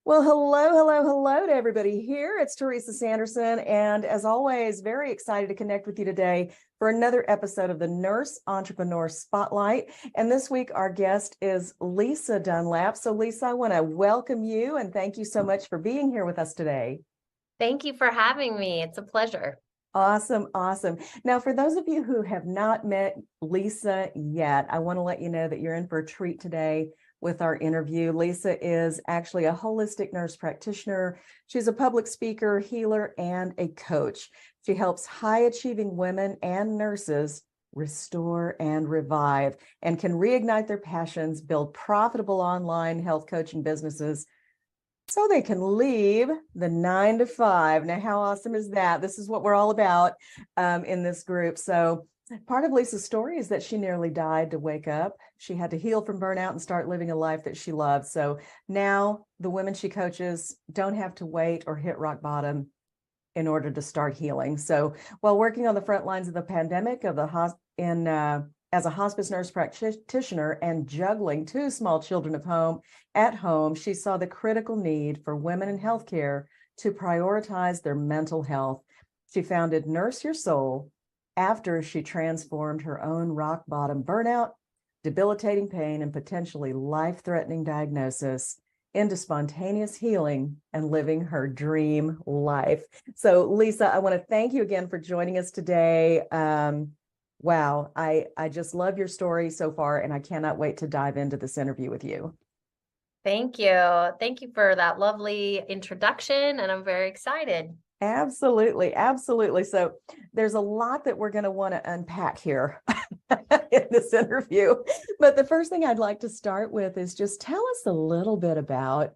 Well, hello to everybody here. It's Teresa Sanderson, and as always, very excited to connect with you today for another episode of the Nurse Entrepreneur Spotlight. And this week, our guest is Lisa Dunlap. So, Lisa, I want to welcome you and thank you so much for being here with us today. Thank you for having me. It's a pleasure. Awesome. Now, for those of you who have not met Lisa yet, I want to let you know that you're in for a treat today with our interview. Lisa is actually a holistic nurse practitioner. She's a public speaker, healer, and a coach. She helps high-achieving women and nurses restore and revive and can reignite their passions, build profitable online health coaching businesses so they can leave the 9 to 5. Now, how awesome is that? This is what we're all about in this group. So part of Lisa's story is that she nearly died to wake up. She had to heal from burnout and start living a life that she loves. So now the women she coaches don't have to wait or hit rock bottom in order to start healing. So while working on the front lines of the pandemic as a hospice nurse practitioner and juggling 2 small children at home, she saw the critical need for women in healthcare to prioritize their mental health. She founded Nurse Your Soul after she transformed her own rock bottom burnout, debilitating pain, and potentially life-threatening diagnosis into spontaneous healing and living her dream life. So, Lisa, I want to thank you again for joining us today. Wow, I just love your story so far, and I cannot wait to dive into this interview with you. Thank you. Thank you for that lovely introduction, and I'm very excited. Absolutely. So there's a lot that we're going to want to unpack here in this interview. But the first thing I'd like to start with is just tell us a little bit about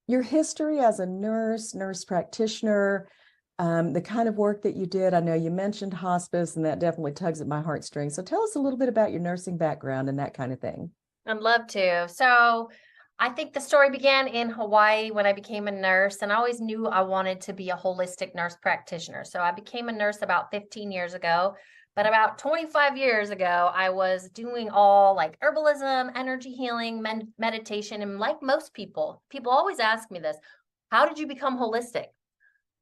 your history as a nurse practitioner, the kind of work that you did. I know you mentioned hospice, and that definitely tugs at my heartstrings. So tell us a little bit about your nursing background and that kind of thing. I'd love to. So I think the story began in Hawaii when I became a nurse, and I always knew I wanted to be a holistic nurse practitioner. So I became a nurse about 15 years ago. But about 25 years ago, I was doing all like herbalism, energy healing, meditation. And like most people always ask me this, how did you become holistic?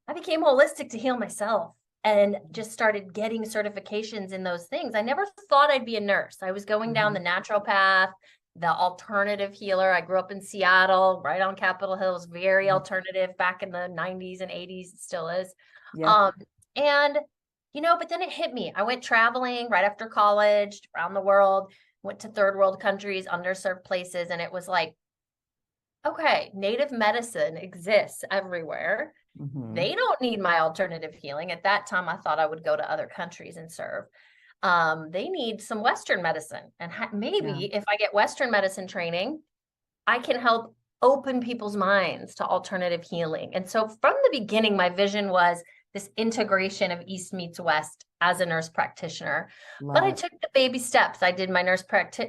I became holistic to heal myself and just started getting certifications in those things. I never thought I'd be a nurse. I was going down the natural path, the alternative healer. I grew up in Seattle, right on Capitol Hill. It was very alternative back in the 90s and 80s. It still is. Yeah. But then it hit me. I went traveling right after college around the world, went to third world countries, underserved places. And it was like, okay, native medicine exists everywhere. They don't need my alternative healing. At that time, I thought I would go to other countries and serve. They need some Western medicine. And maybe if I get Western medicine training, I can help open people's minds to alternative healing. And so from the beginning, my vision was this integration of East meets West as a nurse practitioner. But I took the baby steps. I did my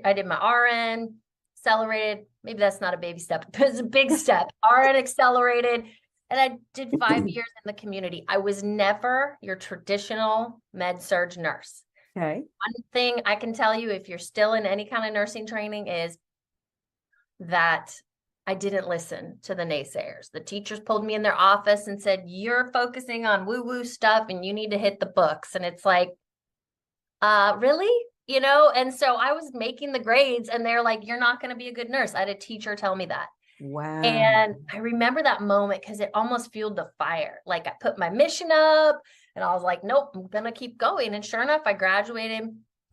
I did my RN, accelerated. Maybe that's not a baby step, but it's a big step. RN accelerated. And I did 5 years in the community. I was never your traditional med-surg nurse. Okay. One thing I can tell you, if you're still in any kind of nursing training, is that I didn't listen to the naysayers. The teachers pulled me in their office and said, you're focusing on woo-woo stuff and you need to hit the books. And it's like, really? And so I was making the grades and they're like, you're not going to be a good nurse. I had a teacher tell me that. Wow. And I remember that moment because it almost fueled the fire. Like I put my mission up and I was like, nope, I'm going to keep going. And sure enough, I graduated.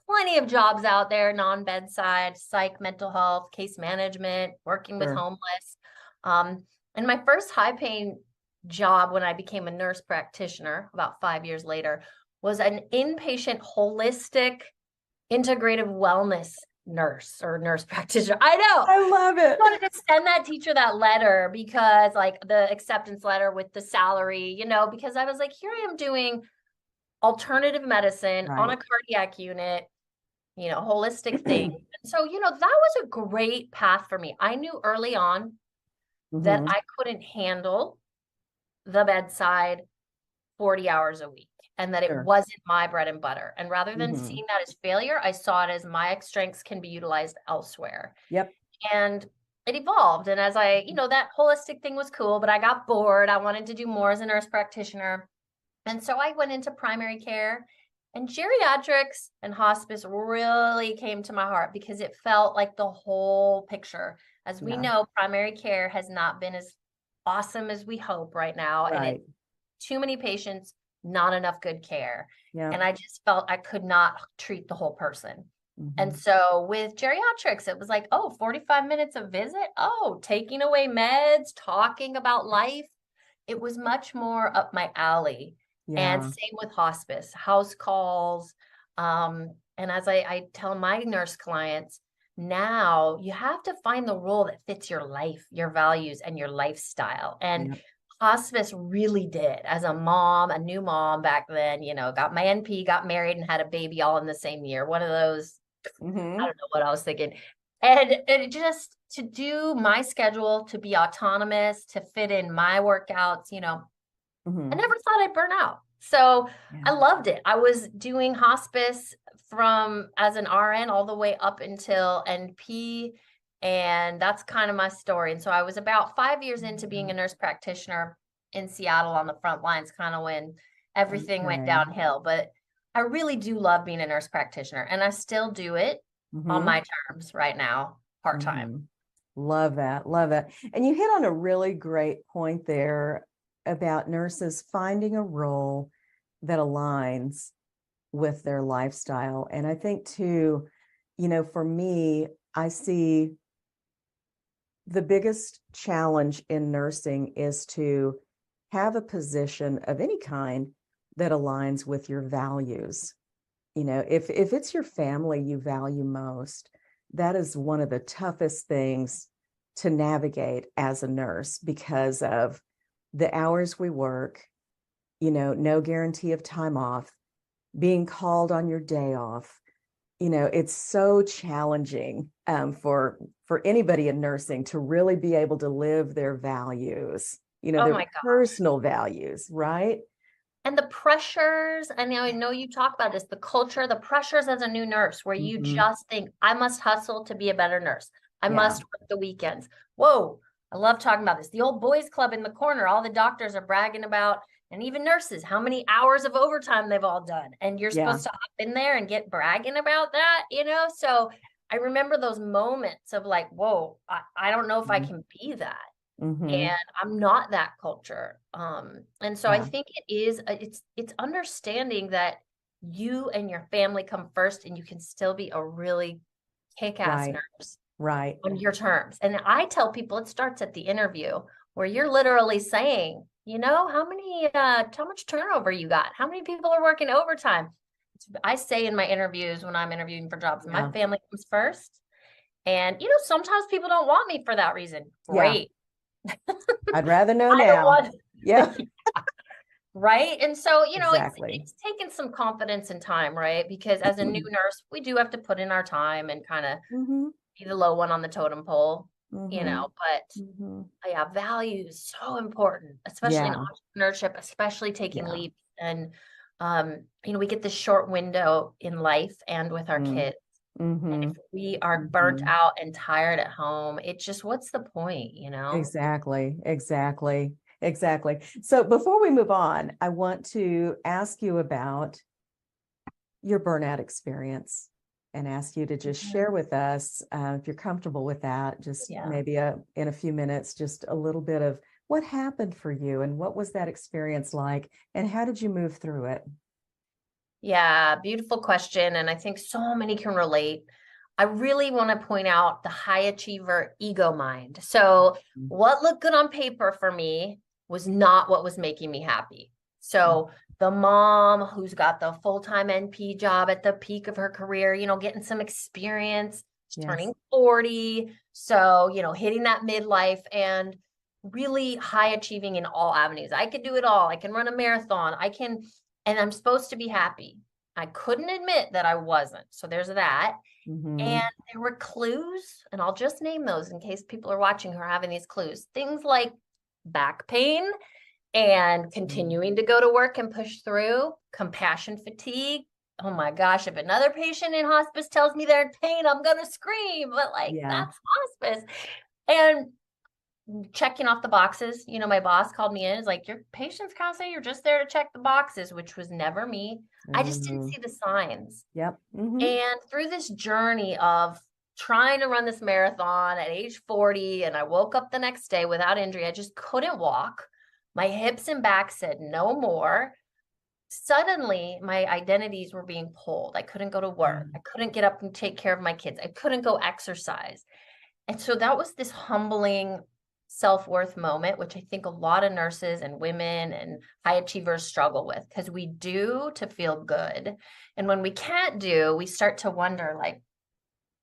Plenty of jobs out there, non-bedside, psych, mental health, case management, working with homeless. And my first high-paying job when I became a nurse practitioner about 5 years later was an inpatient holistic integrative wellness nurse or nurse practitioner. I know. I love it. I wanted to send that teacher that letter because like the acceptance letter with the salary, because I was like, here I am doing alternative medicine on a cardiac unit, holistic thing. And so, that was a great path for me. I knew early on that I couldn't handle the bedside 40 hours a week. And that it wasn't my bread and butter. And rather than seeing that as failure, I saw it as my strengths can be utilized elsewhere. Yep. And it evolved. And as that holistic thing was cool, but I got bored. I wanted to do more as a nurse practitioner. And so I went into primary care, and geriatrics and hospice really came to my heart because it felt like the whole picture. As we Yeah. know, primary care has not been as awesome as we hope right now. And Right. it too many patients, not enough good care. Yeah. And I just felt I could not treat the whole person. And Hmm. so with geriatrics, it was like, oh, 45 minutes a visit. Oh, taking away meds, talking about life. It was much more up my alley. And Yeah. same with hospice, house calls. And as I tell my nurse clients, now you have to find the role that fits your life, your values, and your lifestyle. And Yeah. hospice really did. As a mom, a new mom back then, got my NP, got married, and had a baby all in the same year. One of those, I Hmm. don't know what I was thinking. And it just to do my schedule, to be autonomous, to fit in my workouts, I Hmm. never thought I'd burn out. So I Yeah. loved it. I was doing hospice from as an RN all the way up until NP. And that's kind of my story. And so I was about 5 years into being a nurse practitioner in Seattle on the front lines, kind of when everything went Okay. downhill. But I really do love being a nurse practitioner, and I still do it on Hmm. my terms right now, part time. Hmm. Love that. Love that. And you hit on a really great point there about nurses finding a role that aligns with their lifestyle. And I think too, for me, I see the biggest challenge in nursing is to have a position of any kind that aligns with your values. If it's your family you value most, that is one of the toughest things to navigate as a nurse because of the hours we work, no guarantee of time off, being called on your day off. It's so challenging for anybody in nursing to really be able to live their values, Oh their my gosh. personal values, right? And the pressures, and I know you talk about this, the culture, the pressures as a new nurse, where you Hmm. just think, I must hustle to be a better nurse. I Yeah. must work the weekends. Whoa, I love talking about this. The old boys club in the corner, all the doctors are bragging about, and even nurses, how many hours of overtime they've all done. And you're Yeah. supposed to hop in there and get bragging about that. So I remember those moments of like, whoa, I don't know if I can be that. Hmm. And I'm not that culture. And so I Yeah. think it's understanding that you and your family come first, and you can still be a really kick-ass Right. nurse Right. on your terms. And I tell people it starts at the interview, where you're literally saying, how much turnover you got? How many people are working overtime? I say in my interviews when I'm interviewing for jobs, my Yeah. family comes first. And sometimes people don't want me for that reason. Yeah. Great. I'd rather know I don't now. want Yeah. right. And so, it's Exactly. it's taken some confidence and time, right? Because as a new nurse, we do have to put in our time and kind of Hmm. be the low one on the totem pole, Hmm. but Hmm. yeah, value is so important, especially in Yeah. entrepreneurship, especially taking Yeah. leaps. And we get this short window in life and with our Mm. kids. And Hmm. if we are burnt Hmm. out and tired at home, it's just what's the point? Exactly. Exactly. Exactly. So before we move on, I want to ask you about your burnout experience and ask you to just Mhm. share with us, if you're comfortable with that, just Yeah. maybe in a few minutes, just a little bit of what happened for you and what was that experience like and how did you move through it? Yeah, beautiful question. And I think so many can relate. I really want to point out the high achiever ego mind. So, what looked good on paper for me was not what was making me happy. So, the mom who's got the full-time NP job at the peak of her career, getting some experience, she's Yes. turning 40. So, hitting that midlife and really high achieving in all avenues. I could do it all. I can run a marathon. And I'm supposed to be happy. I couldn't admit that I wasn't. So there's that. Mm-hmm. And there were clues, and I'll just name those in case people are watching who are having these clues. Things like back pain and continuing to go to work and push through, compassion fatigue. Oh my gosh, if another patient in hospice tells me they're in pain, I'm going to scream, but like Yeah. that's hospice. And checking off the boxes, my boss called me in, is like, your patients constantly, you're just there to check the boxes, which was never me. I just didn't see the signs. Yep. And through this journey of trying to run this marathon at age 40, and I woke up the next day without injury, I just couldn't walk. My hips and back said no more. Suddenly, my identities were being pulled. I couldn't go to work. I couldn't get up and take care of my kids. I couldn't go exercise. And so that was this humbling self-worth moment, which I think a lot of nurses and women and high achievers struggle with, because we do to feel good. And when we can't do, we start to wonder, like,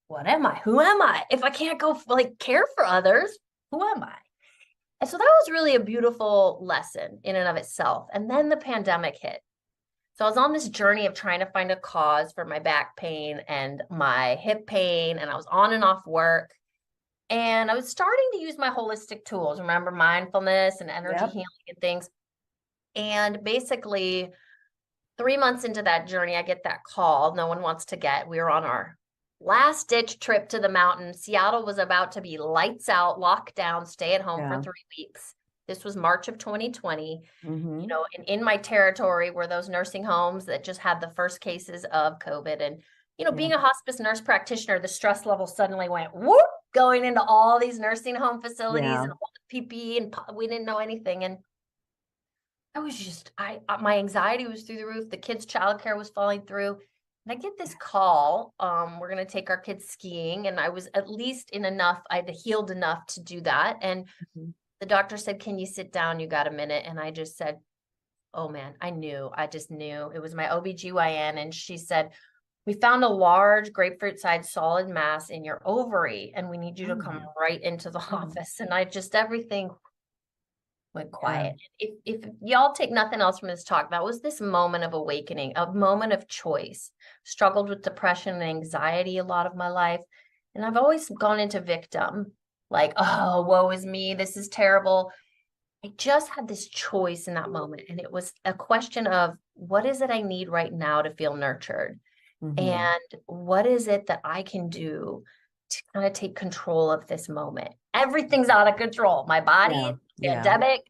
what am I? Who am I? If I can't go care for others, who am I? And so that was really a beautiful lesson in and of itself. And then the pandemic hit. So I was on this journey of trying to find a cause for my back pain and my hip pain, and I was on and off work. And I was starting to use my holistic tools, remember, mindfulness and energy healing and things. And basically 3 months into that journey, I get that call no one wants to get. We were on our last ditch trip to the mountain. Seattle was about to be lights out, lockdown, stay at home for 3 weeks. This was March of 2020. And in my territory were those nursing homes that just had the first cases of COVID. And, being a hospice nurse practitioner, the stress level suddenly went whoop, going into all these nursing home facilities and all the PPE, and we didn't know anything. And I was just, my anxiety was through the roof. The kids' childcare was falling through. And I get this call, we're going to take our kids skiing. And I was at least I'd healed enough to do that. And the doctor said, can you sit down? You got a minute? And I just said, oh man, I just knew. It was my OBGYN. And she said, we found a large grapefruit-sized solid mass in your ovary, and we need you to come right into the office. And everything went quiet. If y'all take nothing else from this talk, that was this moment of awakening, a moment of choice. Struggled with depression and anxiety a lot of my life. And I've always gone into victim, like, oh, woe is me, this is terrible. I just had this choice in that moment. And it was a question of, what is it I need right now to feel nurtured? And what is it that I can do to kind of take control of this moment? Everything's out of control. My body, pandemic.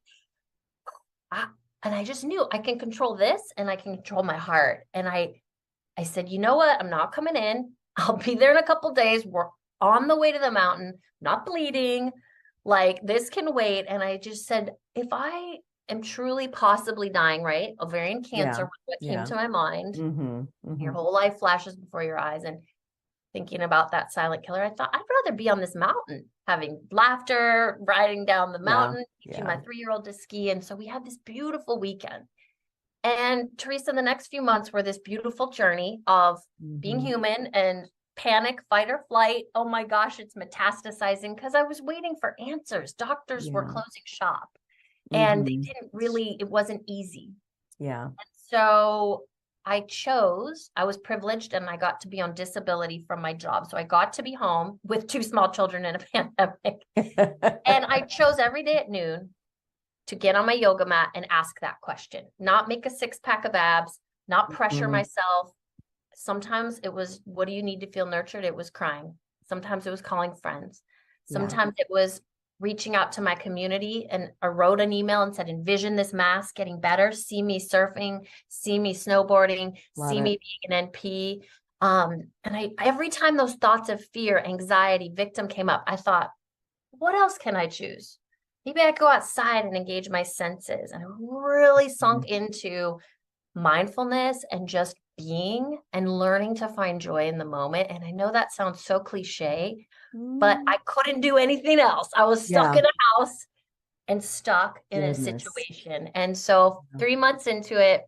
And I just knew I can control this, and I can control my heart. And I said, you know what? I'm not coming in. I'll be there in a couple days. We're on the way to the mountain, not bleeding. Like, this can wait. And I just said, if I am truly possibly dying, right? Ovarian cancer was what came to my mind. Your whole life flashes before your eyes. And thinking about that silent killer, I thought, I'd rather be on this mountain, having laughter, riding down the mountain, teaching my 3-year-old to ski. And so we had this beautiful weekend. And Teresa, the next few months were this beautiful journey of being human and panic, fight or flight. Oh my gosh, it's metastasizing, because I was waiting for answers. Doctors were closing shop. And they didn't really, it wasn't easy. And so I was privileged, and I got to be on disability from my job. So I got to be home with 2 small children in a pandemic. And I chose every day at noon to get on my yoga mat and ask that question, not make a 6-pack of abs, not pressure myself. Sometimes it was, what do you need to feel nurtured? It was crying. Sometimes it was calling friends. Sometimes it was reaching out to my community, and I wrote an email and said, envision this mass getting better. See me surfing, see me snowboarding, see me being an NP. And every time those thoughts of fear, anxiety, victim came up, I thought, what else can I choose? Maybe I go outside and engage my senses. And I really sunk into mindfulness and just being and learning to find joy in the moment. And I know that sounds so cliche, but I couldn't do anything else. I was stuck in a house and stuck in a situation. And so 3 months into it,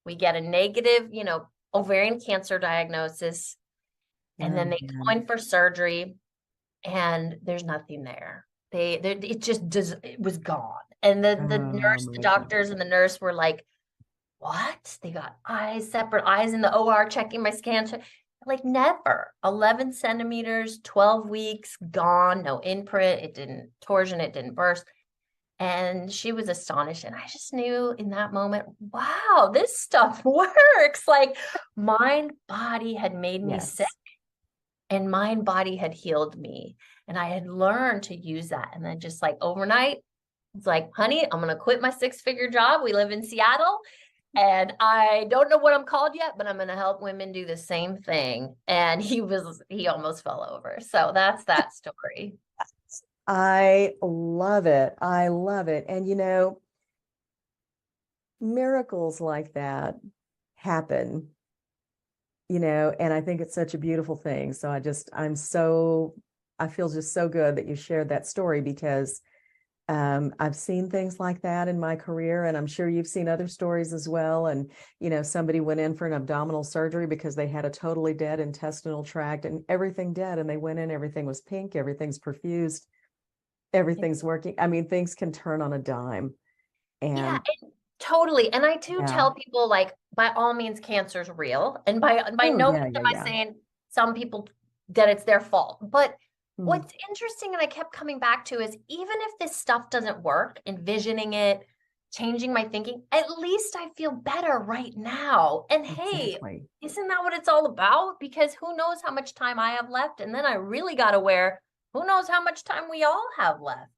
we get a negative, ovarian cancer diagnosis. And then they go in for surgery, and there's nothing there. It was gone. And the nurse, the doctors and the nurse were like, what? They got separate eyes in the OR checking my scans. Like, never. 11 centimeters, 12 weeks, gone, no imprint. It didn't torsion, it didn't burst. And she was astonished. And I just knew in that moment, wow, this stuff works. Like, mind, body had made me sick. and mind body had healed me. And I had learned to use that. And then just like overnight, it's like, honey, I'm going to quit my 6-figure job. We live in Seattle and I don't know what I'm called yet, but I'm going to help women do the same thing. And he almost fell over. So that's that story. I love it. I love it. And, miracles like that happen, and I think it's such a beautiful thing. So I feel just so good that you shared that story, because I've seen things like that in my career, and I'm sure you've seen other stories as well. And, somebody went in for an abdominal surgery because they had a totally dead intestinal tract and everything dead. And they went in, everything was pink, everything's perfused, everything's working. I mean, things can turn on a dime. Yeah, And totally. And I do yeah. tell people, like, by all means, cancer's real. And by Oh, no yeah, means yeah, am I yeah. saying some people that it's their fault. But Mm, what's interesting, and I kept coming back to, is even if this stuff doesn't work, envisioning it, changing my thinking, at least I feel better right now. And hey, exactly. isn't that what it's all about? Because who knows how much time I have left? And then I really got aware, who knows how much time we all have left?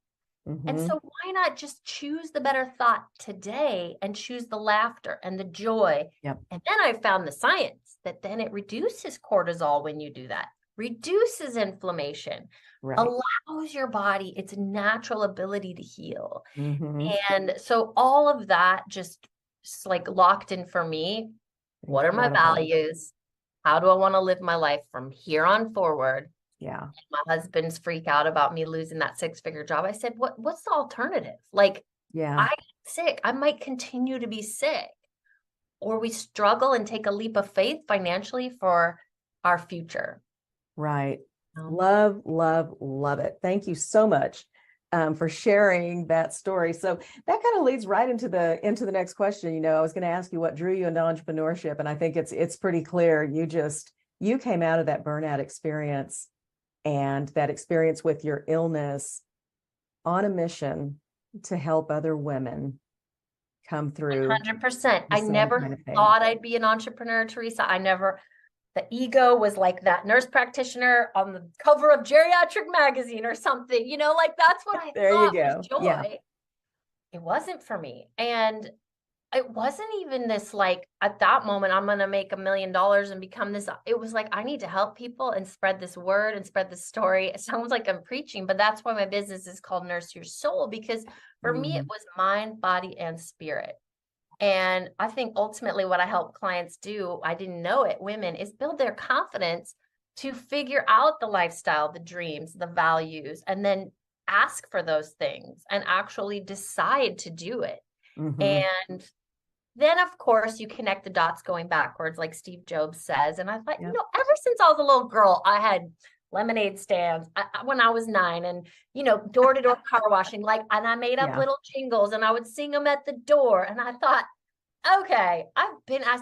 And Mm-hmm. so why not just choose the better thought today and choose the laughter and the joy? Yep. And then I found the science that then it reduces cortisol when you do that, reduces inflammation, Right. allows your body its natural ability to heal. Mm-hmm. And so all of that just like locked in for me. What are my Incredible. values? How do I want to live my life from here on forward? Yeah. My husband's freak out about me losing that 6-figure job. I said, what's the alternative? Like, Yeah. I'm sick. I might continue to be sick. Or we struggle and take a leap of faith financially for our future. Right. Um, Love, love, love it. Thank you so much for sharing that story. So that kind of leads right into the next question. I was going to ask you what drew you into entrepreneurship, and I think it's pretty clear. You came out of that burnout experience and that experience with your illness on a mission to help other women come through 100%. the I same never kind of thing. thought I'd be an entrepreneur, Teresa. The ego was like that nurse practitioner on the cover of geriatric magazine or something, like that's what I There you thought was go. Yeah. joy. It wasn't for me. And it wasn't even this, like, at that moment, I'm going to make $1 million and become this. It was like, I need to help people and spread this word and spread this story. It sounds like I'm preaching, but that's why my business is called Nurse Your Soul, because for me, it Mhm. was mind, body, and spirit. And I think ultimately what I help clients do, I didn't know it, women, is build their confidence to figure out the lifestyle, the dreams, the values, and then ask for those things and actually decide to do it. Mhm. And then, of course, you connect the dots going backwards, like Steve Jobs says. And I thought, Yeah. ever since I was a little girl, I had lemonade stands when I was 9 and, door to door car washing, and I made up Yeah. little jingles and I would sing them at the door. And I thought, okay, I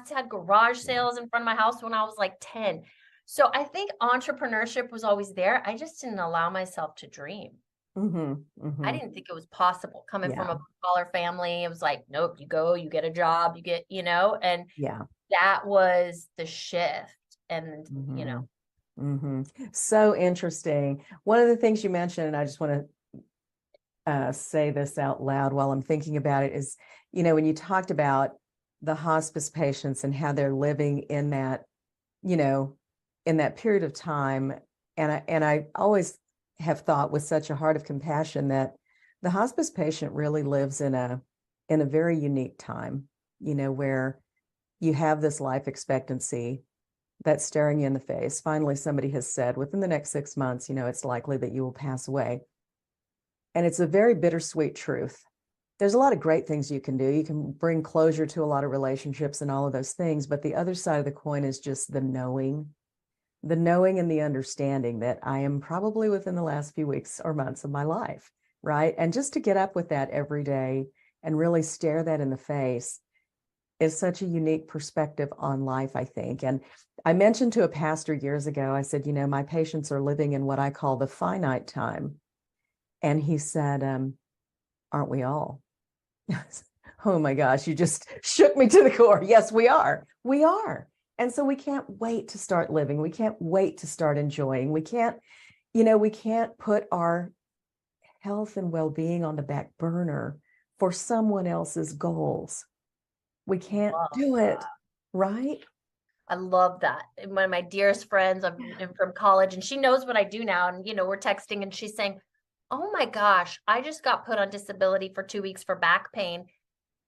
had garage Yeah. sales in front of my house when I was like 10. So I think entrepreneurship was always there. I just didn't allow myself to dream. Mhm. I Mhm. didn't think it was possible coming from Yeah. a blue-collar family. It was like, nope, you go, you get a job, you get, and Yeah. that was the shift. And, Mhm. Mhm. So interesting. One of the things you mentioned, and I just want to say this out loud while I'm thinking about it, is, when you talked about the hospice patients and how they're living you know, in that period of time, and I always have thought with such a heart of compassion that the hospice patient really lives in a very unique time, where you have this life expectancy that's staring you in the face. Finally, somebody has said within the next 6 months, it's likely that you will pass away. And it's a very bittersweet truth. There's a lot of great things you can do. You can bring closure to a lot of relationships and all of those things. But the other side of the coin is just the knowing and the understanding that I am probably within the last few weeks or months of my life, right? And just to get up with that every day and really stare that in the face is such a unique perspective on life, I think. And I mentioned to a pastor years ago, I said, my patients are living in what I call the finite time. And he said, aren't we all? Oh my gosh, you just shook me to the core. Yes, we are. We are. And so we can't wait to start living. We can't wait to start enjoying. We can't put our health and well-being on the back burner for someone else's goals. We can't Love do it, that. right? I love that. And one of my dearest friends from college, and she knows what I do now. And, we're texting and she's saying, oh my gosh, I just got put on disability for 2 weeks for back pain.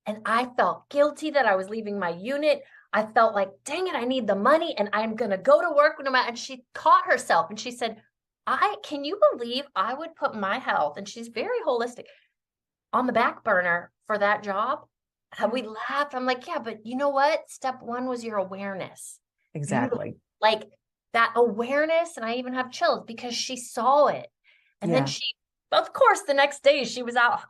And I felt guilty that I was leaving my unit. I felt like, dang it, I need the money and I'm going to go to work no matter. And she caught herself and she said, can you believe I would put my health, and she's very holistic, on the back burner for that job? And we laughed. I'm like, yeah, but you know what? Step one was your awareness. Beautiful. Exactly. Like that awareness. And I even have chills because she saw it. And then Yeah. of course, the next day she was out,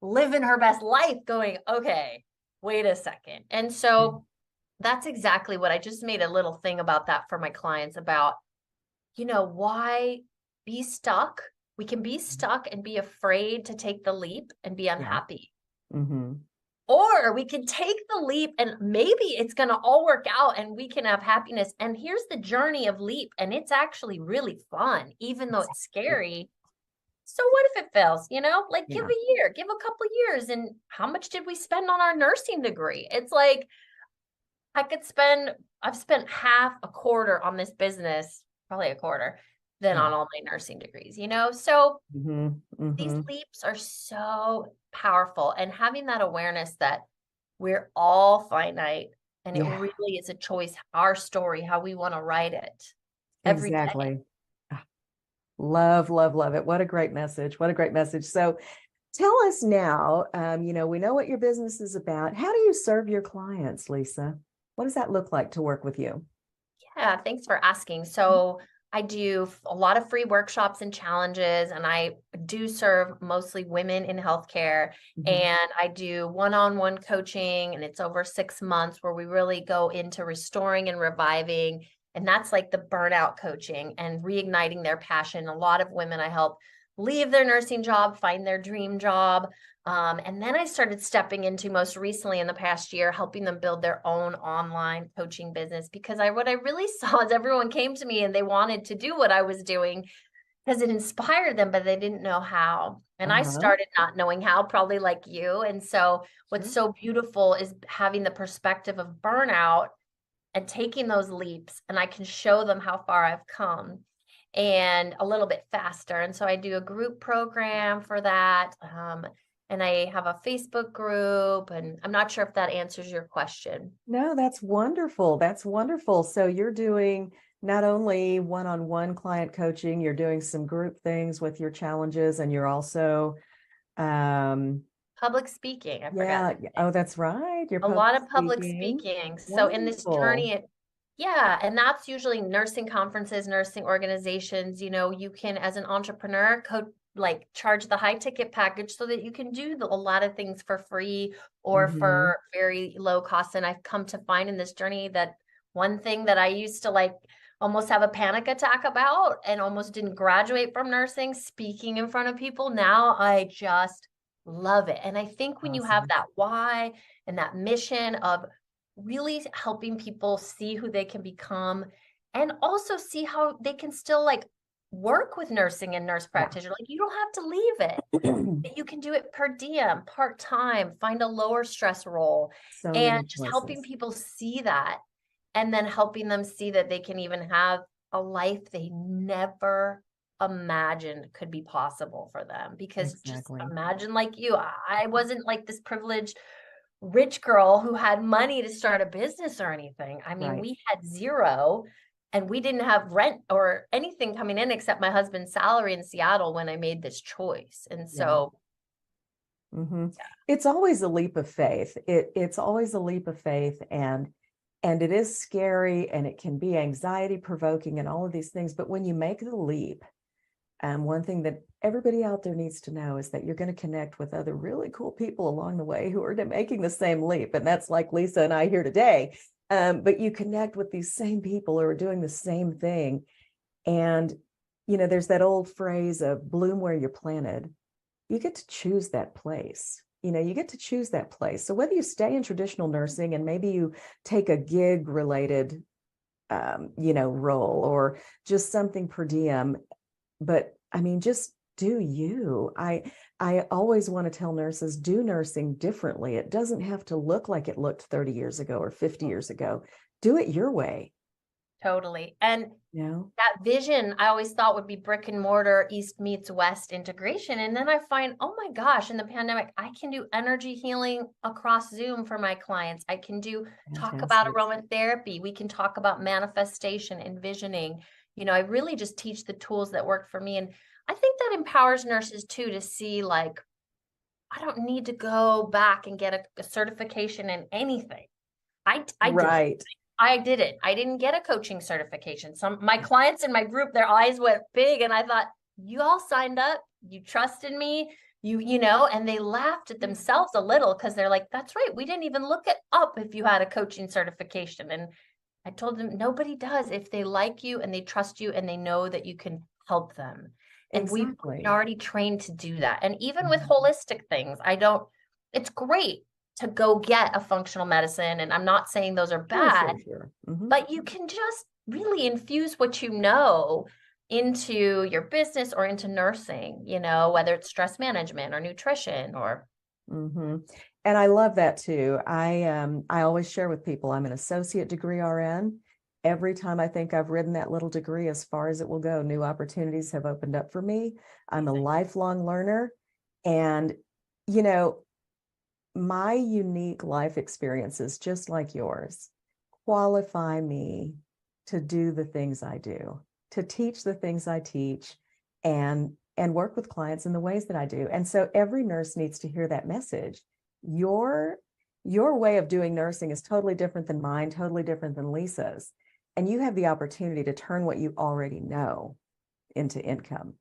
living her best life going, okay, wait a second. And so that's exactly what I just made a little thing about that for my clients about, why be stuck? We can be stuck and be afraid to take the leap and be unhappy. Mm-hmm. Or we can take the leap and maybe it's going to all work out and we can have happiness. And here's the journey of leap. And it's actually really fun, even though it's scary. So what if it fails? Like give a year, give a couple years. And how much did we spend on our nursing degree? It's like, I've spent half a quarter on this business, probably a quarter, than on all my nursing degrees, So these leaps are so powerful. And having that awareness that we're all finite and it really is a choice, our story, how we want to write it every day. Exactly. Love, love, love it. What a great message. What a great message. So tell us now, we know what your business is about. How do you serve your clients, Lisa? What does that look like to work with you? Yeah, thanks for asking. So I do a lot of free workshops and challenges, and I do serve mostly women in healthcare. And I do one-on-one coaching, and it's over 6 months where we really go into restoring and reviving. And that's like the burnout coaching and reigniting their passion. A lot of women I help leave their nursing job, find their dream job. And then I started stepping into, most recently in the past year, helping them build their own online coaching business, because what I really saw is everyone came to me and they wanted to do what I was doing because it inspired them, but they didn't know how. And I started not knowing how, probably like you. And so what's so beautiful is having the perspective of burnout and taking those leaps, and I can show them how far I've come and a little bit faster. And so I do a group program for that. And I have a Facebook group, and I'm not sure if that answers your question. No, that's wonderful. That's wonderful. So you're doing not only one-on-one client coaching, you're doing some group things with your challenges, and you're also public speaking. I forgot. Oh, that's right. You're a lot of public speaking. So in this journey, and that's usually nursing conferences, nursing organizations. You can, as an entrepreneur, charge the high ticket package so that you can do a lot of things for free or for very low cost. And I've come to find in this journey that one thing that I used to almost have a panic attack about and almost didn't graduate from nursing, speaking in front of people, now I just love it. And I think when you have that why and that mission of really helping people see who they can become, and also see how they can still work with nursing and nurse practitioner. You don't have to leave it. You can do it per diem, part-time, find a lower stress role, and just helping people see that, and then helping them see that they can even have a life they never imagined could be possible for them. Because just imagine, like you, I wasn't like this privileged rich girl who had money to start a business or anything. I mean, we had zero. And we didn't have rent or anything coming in except my husband's salary in Seattle when I made this choice. And so it's always a leap of faith. It's always a leap of faith, and it is scary, and it can be anxiety provoking and all of these things. But when you make the leap, one thing that everybody out there needs to know is that you're going to connect with other really cool people along the way who are making the same leap. And that's like Lisa and I here today. But you connect with these same people who are doing the same thing. And, there's that old phrase of bloom where you're planted. You get to choose that place. you get to choose that place. So whether you stay in traditional nursing and maybe you take a gig related, role or just something per diem, but I mean, just do you. I always want to tell nurses, do nursing differently. It doesn't have to look like it looked 30 years ago or 50 years ago. Do it your way. Totally. And You that vision I always thought would be brick and mortar, East meets West integration. And then I find, oh my gosh, in the pandemic, I can do energy healing across Zoom for my clients. I can talk about Fantastic. aromatherapy. We can talk about manifestation, envisioning. I really just teach the tools that work for me. And I think that empowers nurses too to see, like, I don't need to go back and get a certification in anything. I did. Right. I didn't. I didn't get a coaching certification. Some my clients in my group, their eyes went big, and I thought, you all signed up, you trusted me, and they laughed at themselves a little because they're like, that's right, we didn't even look it up if you had a coaching certification. And I told them nobody does if they like you and they trust you and they know that you can help them. And we've Exactly. already trained to do that. And even with Mhm. holistic things, it's great to go get a functional medicine. And I'm not saying those are Sure, bad, sure, sure. Mhm. but you can just really infuse what you know into your business or into nursing, whether it's stress management or nutrition or. Mm-hmm. And I love that too. I always share with people I'm an associate degree RN. Every time I think I've ridden that little degree as far as it will go, new opportunities have opened up for me. I'm a lifelong learner. And, you know, my unique life experiences, just like yours, qualify me to do the things I do, to teach the things I teach, and work with clients in the ways that I do. And so every nurse needs to hear that message. Your your way of doing nursing is totally different than mine, totally different than Lisa's. And you have the opportunity to turn what you already know into income.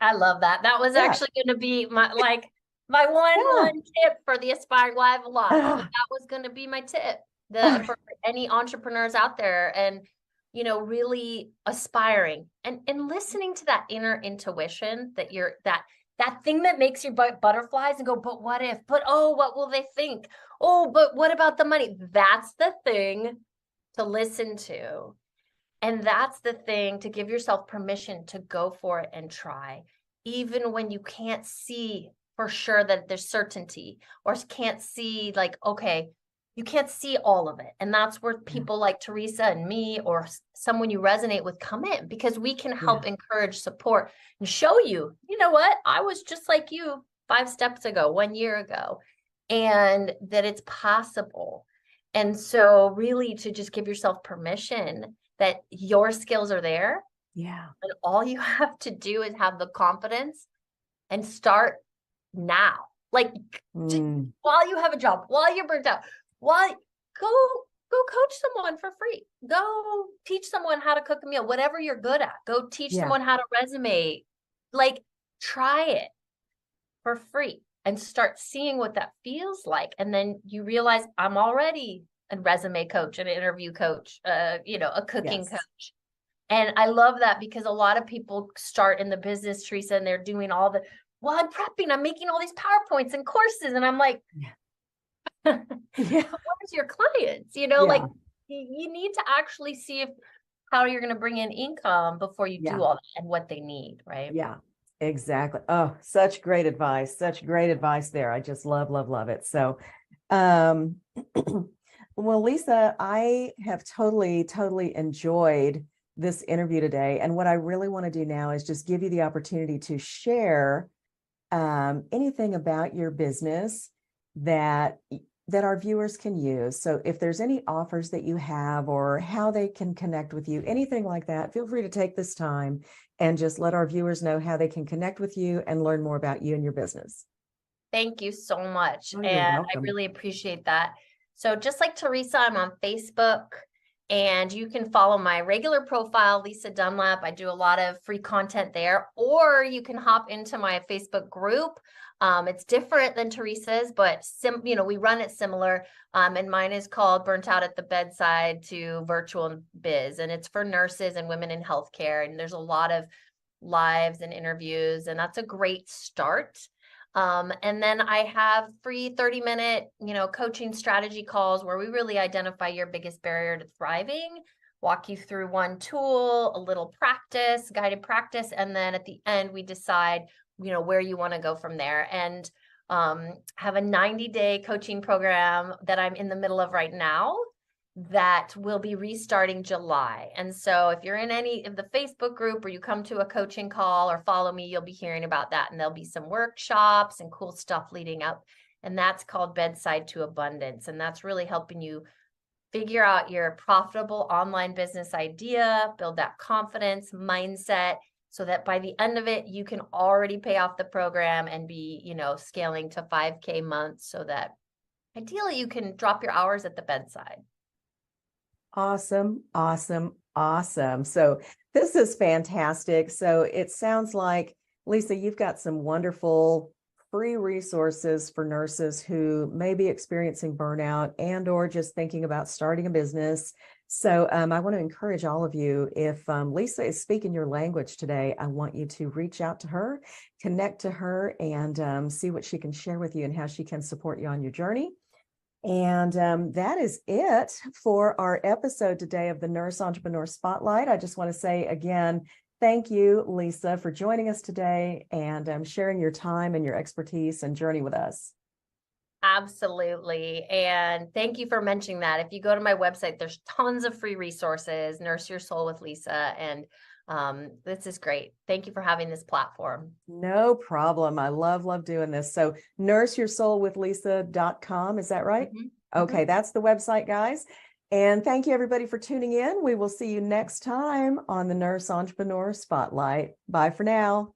I love that. That was Yeah. actually going to be my one tip for the aspiring. Well, I have a lot, but Yeah. that was going to be my tip Okay. for any entrepreneurs out there, and really aspiring and listening to that inner intuition that that thing that makes your butterflies and go, but what if? But oh, what will they think? Oh, but what about the money? That's the thing to listen to. And that's the thing, to give yourself permission to go for it and try, even when you can't see for sure that there's certainty, or can't see, like, okay, you can't see all of it. And that's where Yeah. people like Teresa and me, or someone you resonate with, come in, because we can help Yeah. encourage, support, and show you, you know what, I was just like you 5 steps ago, 1 year ago, and that it's possible. And so really to just give yourself permission that your skills are there, Yeah. and all you have to do is have the confidence and start now. Like, Mm, while you have a job, while you're burnt out, while go coach someone for free. Go teach someone how to cook a meal, whatever you're good at. Go teach yeah. someone how to resume. Like, try it for free and start seeing what that feels like. And then you realize, I'm already a resume coach, an interview coach, a cooking Yes. coach. And I love that, because a lot of people start in the business, Teresa, and they're doing well, I'm prepping, I'm making all these PowerPoints and courses. And I'm like, Yeah. Yeah. where's your clients? Like, Yeah. you need to actually see how you're going to bring in income before you do Yeah. all that, and what they need, right? Yeah. Exactly. Oh, such great advice. Such great advice there. I just love, love, love it. So, um, well, Lisa, I have totally, totally enjoyed this interview today. And what I really want to do now is just give you the opportunity to share anything about your business that our viewers can use. So if there's any offers that you have or how they can connect with you, anything like that, feel free to take this time and just let our viewers know how they can connect with you and learn more about you and your business. Thank you so much. Oh, you're And I welcome. really appreciate that. So just like Teresa, I'm on Facebook, and you can follow my regular profile, Lisa Dunlap. I do a lot of free content there, or you can hop into my Facebook group. It's different than Teresa's, but we run it similar. And mine is called Burnt Out at the Bedside to Virtual Biz. And it's for nurses and women in healthcare. And there's a lot of lives and interviews, and that's a great start. And then I have free 30-minute, coaching strategy calls where we really identify your biggest barrier to thriving, walk you through one tool, a little practice, guided practice, and then at the end we decide, where you want to go from there. And have a 90-day coaching program that I'm in the middle of right now that will be restarting July. And so if you're in any of the Facebook group or you come to a coaching call or follow me, you'll be hearing about that. And there'll be some workshops and cool stuff leading up. And that's called Bedside to Abundance. And that's really helping you figure out your profitable online business idea, build that confidence mindset, so that by the end of it, you can already pay off the program and be, scaling to 5K months, so that ideally you can drop your hours at the bedside. Awesome, awesome, awesome. So this is fantastic. So it sounds like, Lisa, you've got some wonderful free resources for nurses who may be experiencing burnout and or just thinking about starting a business. So I want to encourage all of you, if Lisa is speaking your language today, I want you to reach out to her, connect to her, and see what she can share with you and how she can support you on your journey. And that is it for our episode today of the Nurse Entrepreneur Spotlight. I just want to say again, thank you, Lisa, for joining us today and sharing your time and your expertise and journey with us. Absolutely. And thank you for mentioning that. If you go to my website, there's tons of free resources, Nurse Your Soul with Lisa. And this is great. Thank you for having this platform. No problem. I love doing this. So nurseyoursoulwithlisa.com, is that right? Mm-hmm. Okay, that's the website, guys. And thank you everybody for tuning in. We will see you next time on the Nurse Entrepreneur Spotlight. Bye for now.